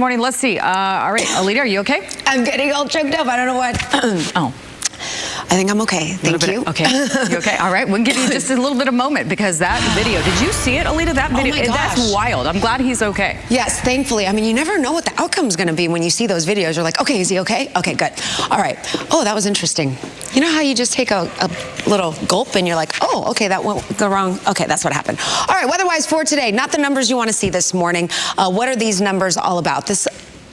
Morning, let's see. All right, Elita, are you okay? I'm getting all choked up. I don't know what. Oh. I think I'm okay. Thank you. Okay. You okay? All right. We'll give you just a little bit of moment because that video, did you see it, Elita? That video, oh my gosh. That's wild. I'm glad he's okay. Yes, thankfully. I mean, you never know what the outcome's going to be when you see those videos. You're like, okay, is he okay? Okay, good. All right. Oh, that was interesting. You know how you just take a little gulp and you're like, oh, okay, that went the wrong. Okay, that's what happened. All right, weather-wise for today, not the numbers you want to see this morning. What are these numbers all about? This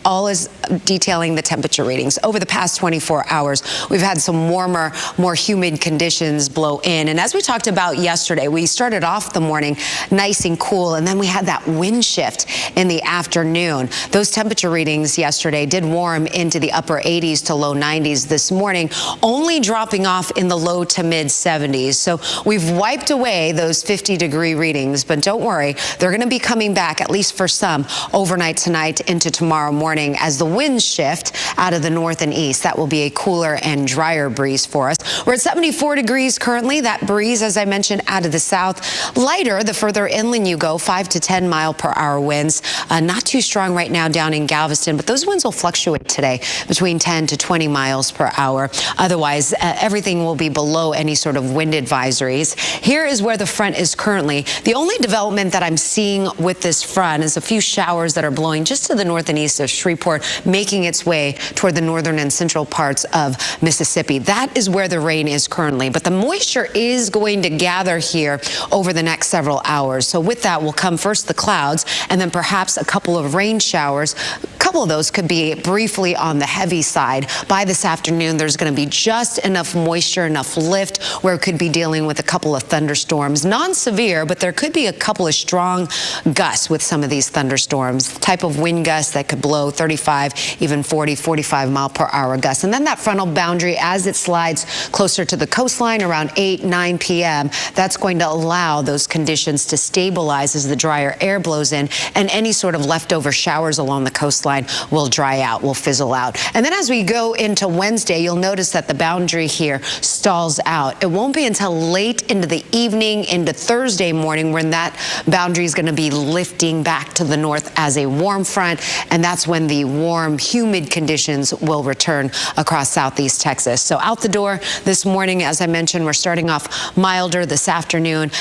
all is detailing the temperature readings. Over the past 24 hours, we've had some warmer, more humid conditions blow in. And as we talked about yesterday, we started off the morning nice and cool, and then we had that wind shift in the afternoon. Those temperature readings yesterday did warm into the upper 80s to low 90s this morning, only dropping off in the low to mid 70s. So we've wiped away those 50-degree readings, but don't worry, they're going to be coming back, at least for some, overnight tonight into tomorrow morning as the winds shift out of the north and east. That will be a cooler and drier breeze for us. We're at 74 degrees currently. That breeze, as I mentioned, out of the south, lighter the further inland you go, 5 to 10 mile per hour winds. Not too strong right now down in Galveston, but those winds will fluctuate today between 10 to 20 miles per hour. Otherwise, everything will be below any sort of wind advisories. Here is where the front is currently. The only development that I'm seeing with this front is a few showers that are blowing just to the north and east of Shreveport, making its way toward the northern and central parts of Mississippi. That is where the rain is currently, but the moisture is going to gather here over the next several hours. So with that will come first the clouds and then perhaps a couple of rain showers. A couple of those could be briefly on the heavy side. By this afternoon, there's going to be just enough moisture, enough lift where it could be dealing with a couple of thunderstorms. Non-severe, but there could be a couple of strong gusts with some of these thunderstorms. Type of wind gusts that could blow 35, even 40, 45 mile per hour gusts. And then that frontal boundary, as it slides closer to the coastline around 8, 9 p.m., that's going to allow those conditions to stabilize as the drier air blows in, and any sort of leftover showers along the coastline will dry out, will fizzle out. And then as we go into Wednesday, you'll notice that the boundary here stalls out. It won't be until late into the evening, into Thursday morning, when that boundary is going to be lifting back to the north as a warm front, and that's when the warm, humid conditions will return across southeast Texas. So out the door this morning, as I mentioned, we're starting off milder this afternoon.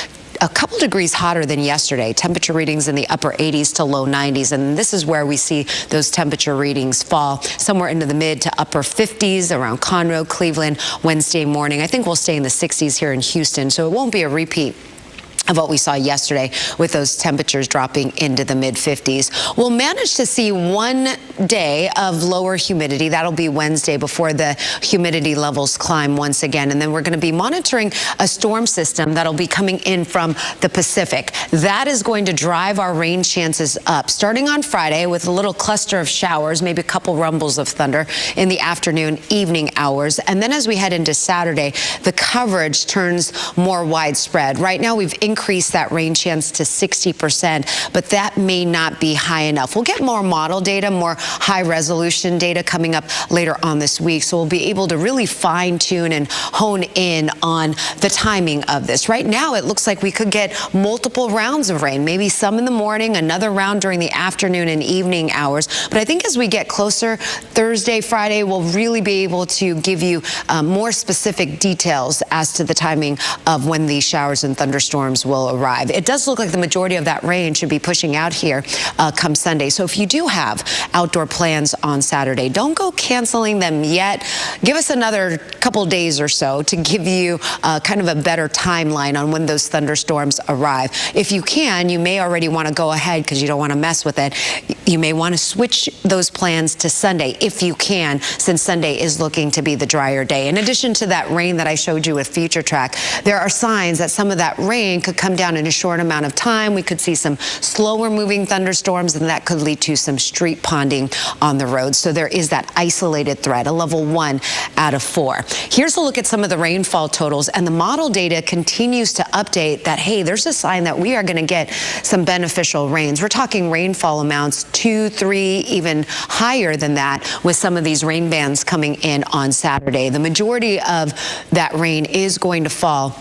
A couple degrees hotter than yesterday. Temperature readings in the upper 80s to low 90s. And this is where we see those temperature readings fall somewhere into the mid to upper 50s around Conroe, Cleveland, Wednesday morning. I think we'll stay in the 60s here in Houston, so it won't be a repeat of what we saw yesterday with those temperatures dropping into the mid-50s. We'll manage to see one day of lower humidity. That'll be Wednesday before the humidity levels climb once again. And then we're going to be monitoring a storm system that'll be coming in from the Pacific. That is going to drive our rain chances up, starting on Friday with a little cluster of showers, maybe a couple rumbles of thunder in the afternoon, evening hours. And then as we head into Saturday, the coverage turns more widespread. Right now, we've increase that rain chance to 60%, but that may not be high enough. We'll get more model data, more high resolution data coming up later on this week, so we'll be able to really fine tune and hone in on the timing of this. Right now, it looks like we could get multiple rounds of rain, maybe some in the morning, another round during the afternoon and evening hours. But I think as we get closer, Thursday, Friday, we'll really be able to give you more specific details as to the timing of when these showers and thunderstorms will arrive. It does look like the majority of that rain should be pushing out here come Sunday. So if you do have outdoor plans on Saturday, don't go canceling them yet. Give us another couple days or so to give you kind of a better timeline on when those thunderstorms arrive. If you can, you may already want to go ahead because you don't want to mess with it. You may want to switch those plans to Sunday if you can, since Sunday is looking to be the drier day. In addition to that rain that I showed you with Future Track, there are signs that some of that rain could come down in a short amount of time. We could see some slower moving thunderstorms, and that could lead to some street ponding on the road. So there is that isolated threat, a level 1 out of 4. Here's a look at some of the rainfall totals, and the model data continues to update that, hey, there's a sign that we are going to get some beneficial rains. We're talking rainfall amounts 2, 3, even higher than that, with some of these rain bands coming in on Saturday. The majority of that rain is going to fall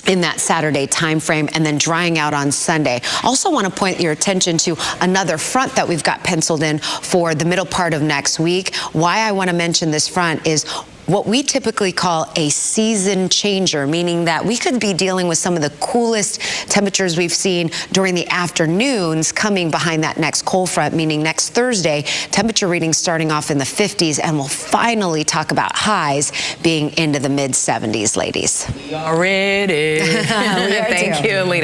in that Saturday time frame, and then drying out on Sunday. Also want to point your attention to another front that we've got penciled in for the middle part of next week. Why I want to mention this front is what we typically call a season changer, meaning that we could be dealing with some of the coolest temperatures we've seen during the afternoons coming behind that next cold front, meaning next Thursday, temperature readings starting off in the 50s, and we'll finally talk about highs being into the mid 70s, ladies. We are ready. Thank you, Elita.